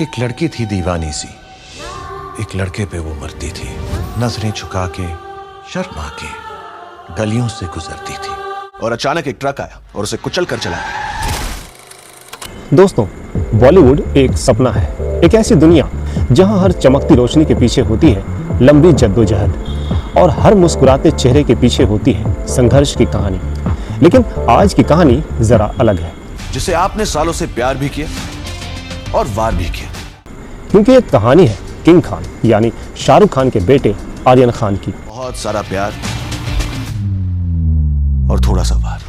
एक लड़की थी दीवानी सी, एक लड़के पे वो मरती थी। नजरें झुका के शर्मा के गलियों से गुजरती थी और अचानक एक ट्रक आया और उसे कुचल कर चला गया। दोस्तों, बॉलीवुड एक सपना है, एक ऐसी दुनिया जहां हर चमकती रोशनी के पीछे होती है लंबी जद्दोजहद और हर मुस्कुराते चेहरे के पीछे होती है संघर्ष की कहानी। लेकिन आज की कहानी जरा अलग है, जिसे आपने सालों से प्यार भी किया और वार भी किया, क्योंकि एक कहानी है किंग खान यानी शाहरुख खान के बेटे आर्यन खान की। बहुत सारा प्यार और थोड़ा सा वार।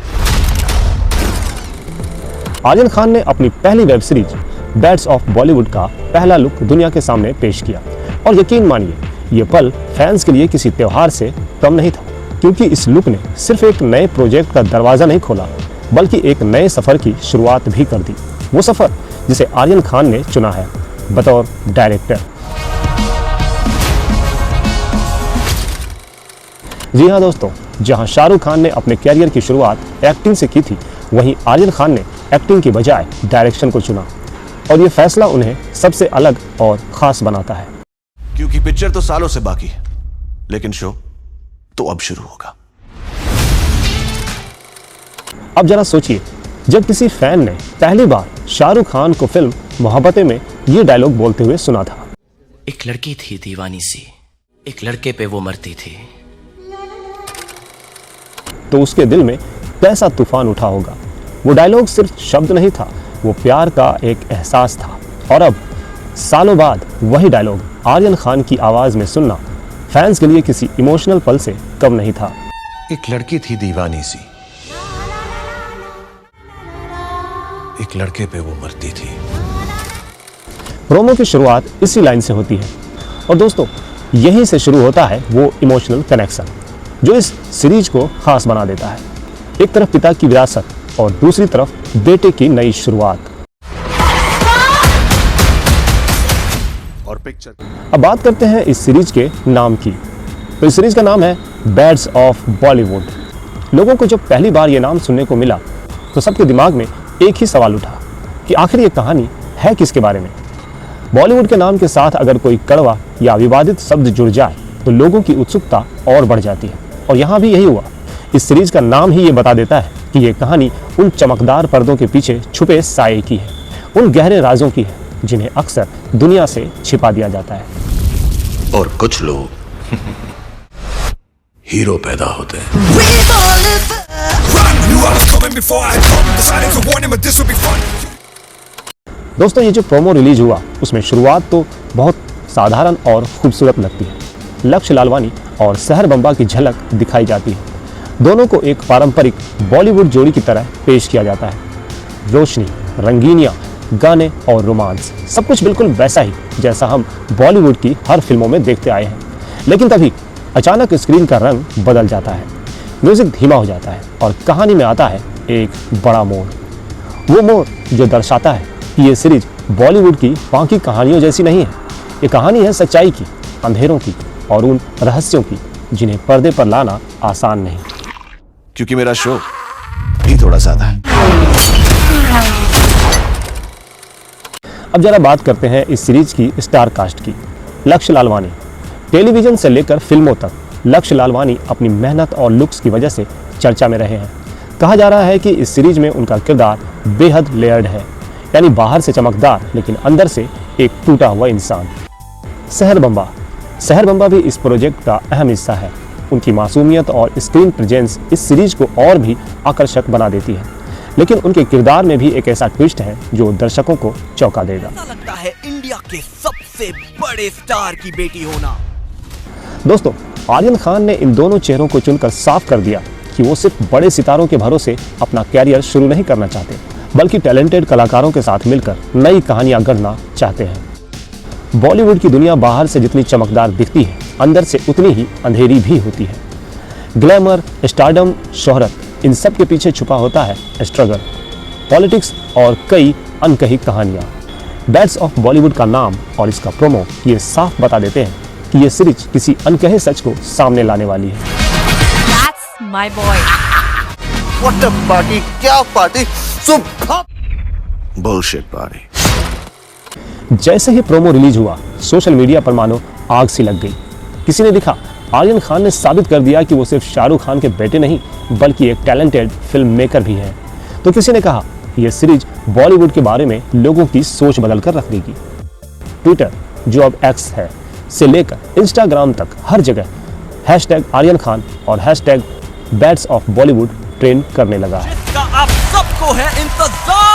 आर्यन खान ने अपनी पहली web series Bads of Bollywood का पहला लुक दुनिया के सामने पेश किया और यकीन मानिए ये पल फैंस के लिए किसी त्योहार से कम नहीं था, क्योंकि इस लुक ने सिर्फ एक नए प्रोजेक्ट का दरवाजा नहीं खोला बल्कि एक नए सफर की शुरुआत भी कर दी। वो सफर जिसे आर्यन खान ने चुना है बतौर डायरेक्टर। जी हाँ दोस्तों, जहां शाहरुख खान ने अपने कैरियर की शुरुआत एक्टिंग से की थी, वहीं आर्यन खान ने एक्टिंग की बजाय डायरेक्शन को चुना और ये फैसला उन्हें सबसे अलग और खास बनाता है। क्योंकि पिक्चर तो सालों से बाकी है, लेकिन शो तो अब शुरू होगा। अब जरा सोचिए, जब किसी फैन ने पहली बार शाहरुख खान को फिल्म मोहब्बतें में ये डायलॉग बोलते हुए सुना था, एक लड़की थी दीवानी सी, एक लड़के पे वो मरती थी, तो उसके दिल में कैसा तूफान उठा होगा। वो डायलॉग सिर्फ शब्द नहीं था, वो प्यार का एक एहसास था। और अब सालों बाद वही डायलॉग आर्यन खान की आवाज में सुनना फैंस के लिए किसी इमोशनल पल से कम नहीं था। एक लड़की थी दीवानी सी, एक लड़के पे वो मरती थी। प्रोमो की शुरुआत इसी लाइन से होती है और दोस्तों यहीं से शुरू होता है वो इमोशनल कनेक्शन जो इस सीरीज को खास बना देता है। एक तरफ पिता की विरासत और दूसरी तरफ बेटे की नई शुरुआत। और पिक्चर। अब बात करते हैं इस सीरीज के नाम की। तो इस सीरीज का नाम है बैड्स ऑफ बॉलीवुड। लोगों को जब पहली बार ये नाम सुनने को मिला तो सबके दिमाग में एक ही सवाल उठा कि आखिर ये कहानी है किसके बारे में। बॉलीवुड के नाम के साथ अगर कोई कड़वा या विवादित शब्द जुड़ जाए तो लोगों की उत्सुकता और बढ़ जाती है और यहाँ भी यही हुआ। इस सीरीज का नाम ही ये बता देता है कि ये कहानी उन चमकदार पर्दों के पीछे छुपे साये की है, उन गहरे राजों की है जिन्हें अक्सर दुनिया से छिपा दिया जाता है। और कुछ लोग हीरो पैदा होते हैं। दोस्तों ये जो प्रोमो रिलीज हुआ उसमें शुरुआत तो बहुत साधारण और खूबसूरत लगती है। लक्ष्य लालवानी और सहर बम्बा की झलक दिखाई जाती है। दोनों को एक पारंपरिक बॉलीवुड जोड़ी की तरह पेश किया जाता है। रोशनी, रंगीनियां, गाने और रोमांस, सब कुछ बिल्कुल वैसा ही जैसा हम बॉलीवुड की हर फिल्मों में देखते आए हैं। लेकिन तभी अचानक स्क्रीन का रंग बदल जाता है, म्यूजिक धीमा हो जाता है और कहानी में आता है एक बड़ा मोड़। वो मोड़ जो दर्शाता है कि ये सीरीज बॉलीवुड की बाकी कहानियों जैसी नहीं है। ये कहानी है सच्चाई की, अंधेरों की और उन रहस्यों की जिन्हें पर्दे पर लाना आसान नहीं। क्योंकि मेरा शो भी थोड़ा सादा है। अब जरा बात करते हैं इस सीरीज की स्टार कास्ट की। लक्ष्य लालवानी। टेलीविजन से लेकर फिल्मों तक लक्ष्य लालवानी अपनी मेहनत और लुक्स की वजह से चर्चा में रहे हैं। कहा जा रहा है कि इस सीरीज में उनका किरदार बेहद लेयर्ड है, यानी बाहर से चमकदार लेकिन अंदर से एक टूटा हुआ इंसान। सहर बम्बा भी इस प्रोजेक्ट का अहम हिस्सा है। उनकी मासूमियत और स्क्रीन प्रेजेंस इस सीरीज को और भी आकर्षक बना देती है, लेकिन उनके किरदार में भी एक ऐसा ट्विस्ट है जो दर्शकों को चौंका देगा। ऐसा लगता है इंडिया के सबसे बड़े स्टार की बेटी होना। दोस्तों आर्यन खान ने इन दोनों चेहरों को चुनकर साफ कर दिया कि वो सिर्फ बड़े सितारों के भरोसे अपना कैरियर शुरू नहीं करना चाहते, बल्कि टैलेंटेड कलाकारों के साथ मिलकर नई कहानियां गढ़ना चाहते हैं। बॉलीवुड की दुनिया बाहर से जितनी चमकदार दिखती है, अंदर से उतनी ही अंधेरी भी होती है। ग्लैमर, स्टारडम, शोहरत, इन सब के पीछे छुपा होता है स्ट्रगल, पॉलिटिक्स और कई अनकही कहानियां। बैड्स ऑफ बॉलीवुड का नाम और इसका प्रोमो ये साफ बता देते हैं कि ये सीरीज किसी अनकहे सच को सामने लाने वाली है। That's my boy. What a party! क्या पार्टी! Bullshit party. जैसे ही प्रोमो रिलीज हुआ, सोशल मीडिया पर मानो आग सी लग गई। किसी ने लिखा, आर्यन खान ने साबित कर दिया कि वो सिर्फ शाहरुख खान के बेटे नहीं बल्कि एक टैलेंटेड फिल्म मेकर भी है। तो किसी ने कहा, यह सीरीज बॉलीवुड के बारे में लोगों की सोच बदल कर रख देगी। ट्विटर, जो अब एक्स है, से लेकर इंस्टाग्राम तक हर जगह हैशटैग आर्यन खान और hashtag Bads of Bollywood trend करने लगा है। जिसका आप सबको है इंतजार।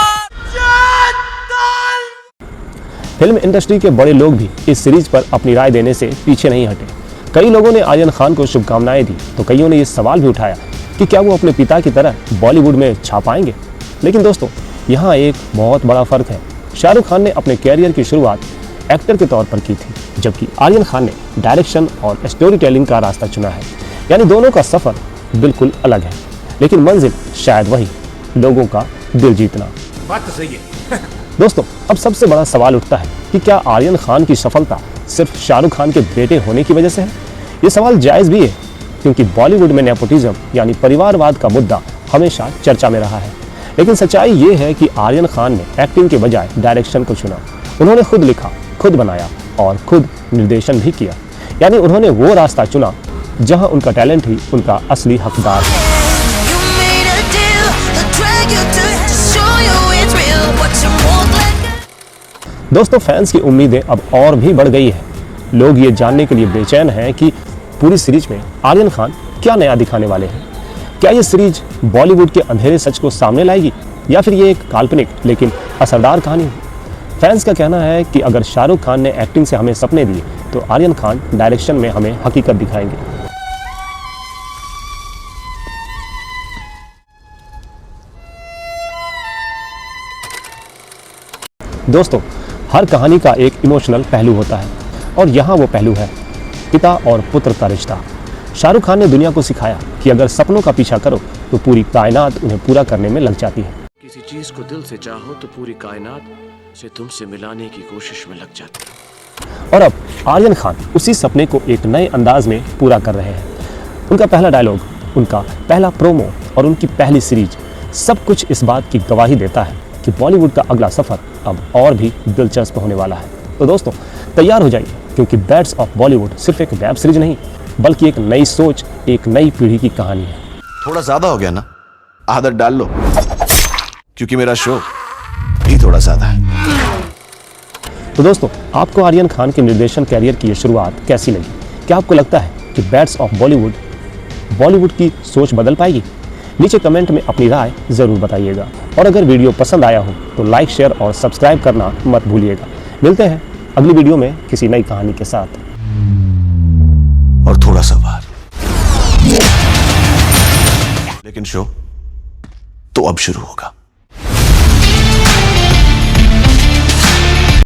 फिल्म इंडस्ट्री के बड़े लोग भी इस सीरीज पर अपनी राय देने से पीछे नहीं हटे। कई लोगों ने आर्यन खान को शुभकामनाएं दी तो कईयों ने ये सवाल भी उठाया कि क्या वो अपने पिता की तरह बॉलीवुड में छा पाएंगे। लेकिन दोस्तों, यहाँ एक बहुत बड़ा फर्क है। शाहरुख खान ने अपने कैरियर की शुरुआत एक्टर के तौर पर की थी, जबकि आर्यन खान ने डायरेक्शन और स्टोरी टेलिंग का रास्ता चुना है। यानी दोनों का सफर बिल्कुल अलग है, लेकिन मंजिल शायद वही, लोगों का दिल जीतना। बात तो सही है। दोस्तों, अब सबसे बड़ा सवाल उठता है कि क्या आर्यन खान की सफलता सिर्फ शाहरुख खान के बेटे होने की वजह से है? ये सवाल जायज़ भी है, क्योंकि बॉलीवुड में नेपोटिज्म यानी परिवारवाद का मुद्दा हमेशा चर्चा में रहा है। लेकिन सच्चाई ये है कि आर्यन खान ने एक्टिंग के बजाय डायरेक्शन को चुना। उन्होंने खुद लिखा, खुद बनाया और खुद निर्देशन भी किया। यानी उन्होंने वो रास्ता चुना जहां उनका टैलेंट ही उनका असली हकदार है। दोस्तों, फैंस की उम्मीदें अब और भी बढ़ गई है। लोग ये जानने के लिए बेचैन हैं कि पूरी सीरीज में आर्यन खान क्या नया दिखाने वाले हैं। क्या ये सीरीज बॉलीवुड के अंधेरे सच को सामने लाएगी या फिर ये एक काल्पनिक लेकिन असरदार कहानी है? फैंस का कहना है कि अगर शाहरुख खान ने एक्टिंग से हमें सपने दिए तो आर्यन खान डायरेक्शन में हमें हकीकत दिखाएंगे। दोस्तों, हर कहानी का एक इमोशनल पहलू होता है और यहाँ वो पहलू है पिता और पुत्र का रिश्ता। शाहरुख खान ने दुनिया को सिखाया कि अगर सपनों का पीछा करो तो पूरी कायनात उन्हें पूरा करने में लग जाती है। किसी चीज को दिल से चाहो तो पूरी कायनात से तुमसे मिलाने की कोशिश में लग जाती है। और अब आर्यन खान उसी सपने को एक नए अंदाज में पूरा कर रहे हैं। उनका पहला डायलॉग, उनका पहला प्रोमो और उनकी पहली सीरीज सब कुछ इस बात की गवाही देता है कि बॉलीवुड का अगला सफर अब और भी दिलचस्प होने वाला है। तो दोस्तों, तैयार हो जाइए, क्योंकि बैड्स ऑफ बॉलीवुड सिर्फ एक वेब सीरीज नहीं बल्कि एक नई सोच, एक नई पीढ़ी की कहानी है। थोड़ा ज्यादा हो गया ना, आदत डाल लो, क्योंकि मेरा शो भी थोड़ा ज्यादा है। तो दोस्तों, आपको आर्यन खान के निर्देशन कैरियर की ये शुरुआत कैसी लगी? क्या आपको लगता है कि बैड्स ऑफ बॉलीवुड की सोच बदल पाएगी? नीचे कमेंट में अपनी राय जरूर बताइएगा। और अगर वीडियो पसंद आया हो तो लाइक, शेयर और सब्सक्राइब करना मत भूलिएगा। मिलते हैं अगली वीडियो में किसी नई कहानी के साथ। और थोड़ा सा बार, लेकिन शो तो अब शुरू होगा।